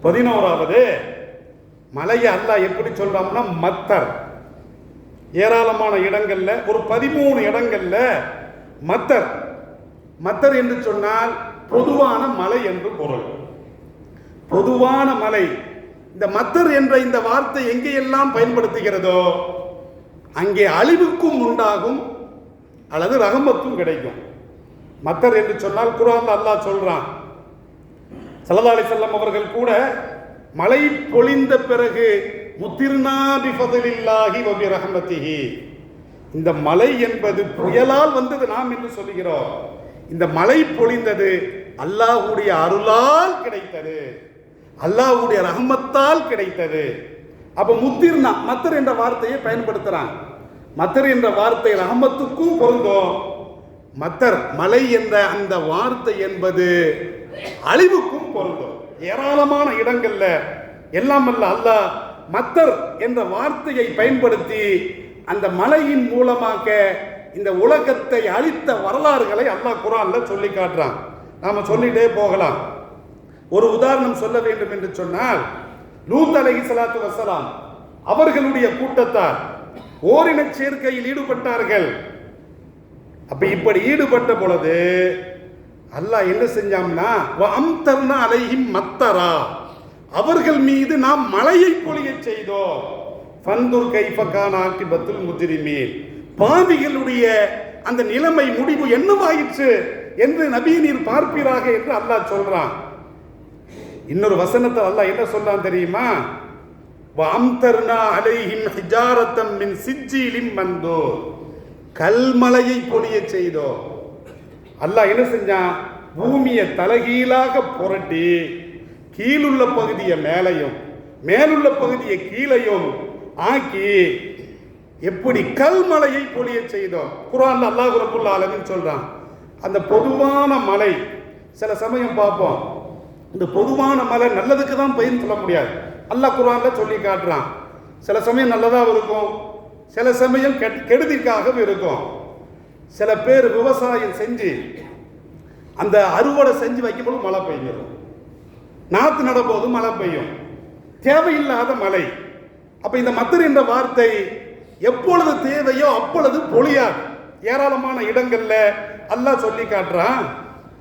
11வது மலையை அல்லாஹ் எப்படி சொல்றான்னா மத்தர். ஏராளமான இடங்கள்ல ஒரு 13 இடங்கள்ல மத்தர். மத்தர் என்று சொன்னால் பொதுவான மலை என்று பொருள். பொதுவான மலை. இந்த மத்தர் என்ற இந்த வார்த்தை எங்கேயெல்லாம் பயன்படுத்துகிறதோ அங்கே அழிவுக்கும் உண்டாகும் அல்லது ரஹமத்தும் கிடைக்கும். மத்தர் என்று சொன்னால் குர்ஆன்ல அல்லாஹ் சொல்றான். ஸல்லல்லாஹு அலைஹி வஸல்லம் அவர்கள் கூட மழை பொழிந்த பிறகு முத்திர்னா பிஃபத்லில்லாஹி வ பிரஹ்மத்திஹி, இந்த மழை என்பது புயலால் வந்தது நாம் என்று சொல்கிறோம். இந்த மழை பொழிந்தது அல்லாஹ்வுடைய அருளால் கிடைத்தது, அல்லாஹ்வுடைய ரஹமத்தால் கிடைத்தது. அப்ப முத்திர்னா மத்தர் என்ற வார்த்தையை பயன்படுத்துறாங்க. மத்தர் என்ற வார்த்தை ரஹமத்துக்கும் பொருந்தும். மத்தர் மலை என்ற அந்த வார்த்தை என்பது அழிவுக்கும் பொருந்தும். ஏராளமான இடங்கள்ல எல்லாம் அல்ல அல்லாஹ் மத்தர் என்ற வார்த்தையை பயன்படுத்தி அந்த மலையின் மூலமாக இந்த உலகத்தை அழித்த வரலாறுகளை அல்லாஹ் குர்ஆன்ல சொல்லி காட்டுறான். நாம சொல்லிட்டே போகலாம். ஒரு உதாரணம் சொல்ல வேண்டும் என்று சொன்னால், லூத் அலைஹிஸ்ஸலாத்து வஸ்ஸலாம் அவர்களுடைய கூட்டத்தார் ஓரின சேர்க்கையில் ஈடுபட்டார்கள். அப்ப இப்படி ஈடுபட்ட பொழுது அல்லாஹ் என்ன செஞ்சாம்னா வஅம்தர்னா அலைஹிம் மத்தரா, அவர்கள் மீது நாம் மழையை பொழிய செய்தோம். ஃபந்துர் கைஃப கான ஆகிபத்துல் முஜ்ரிமீன், பாவிகளுடைய அந்த நிலைமை முடிவு என்னவாயிற்று என்று நபியே நீர் பார்ப்பீராக என்று அல்லாஹ் சொல்றான். இன்னொரு வசனத்தை அல்லாஹ் என்ன சொல்றான் தெரியுமா? வஅம்தர்னா அலைஹிம் ஹிஜாரத்தம் மின் சிஜ்ஜீலின் மன்தூர், கல்மலையை பொழிய செய்தோம். அல்லாஹ் என்ன செஞ்சான்? பூமியை தலைகீழாக புரட்டி கீழுள்ள பகுதியை மேலையும் மேலுள்ள பகுதியை கீழையும் ஆக்கி எப்படி கல்மலையை பொழிய செய்தோம். குர்ஆன்ல அல்லாஹ் ரப்பல் ஆலமீன் சொல்றான். அந்த பொதுவான மலை சில சமயம் பார்ப்போம், இந்த பொதுவான மலை நல்லதுக்கு தான் பயன் சொல்ல முடியாது. அல்லாஹ் குர்ஆன்ல சொல்லி காட்டுறான். சில சமயம் நல்லதாக இருக்கும், சில சமயம் கெடுதிக்காகவும் இருக்கும். சில பேர் விவசாயம் செஞ்சு அந்த அறுவடை செஞ்சு வைக்கும்போது மழை பெய்யும், நாற்று நடும்போது மழை பெய்யும், தேவையில்லாத மழை. அப்ப இந்த மத்தர் என்ற வார்த்தை எப்பொழுது தேவையோ அப்பொழுது பொழியாது. ஏராளமான இடங்கள்ல அல்லாஹ் சொல்லி காட்டுறான்.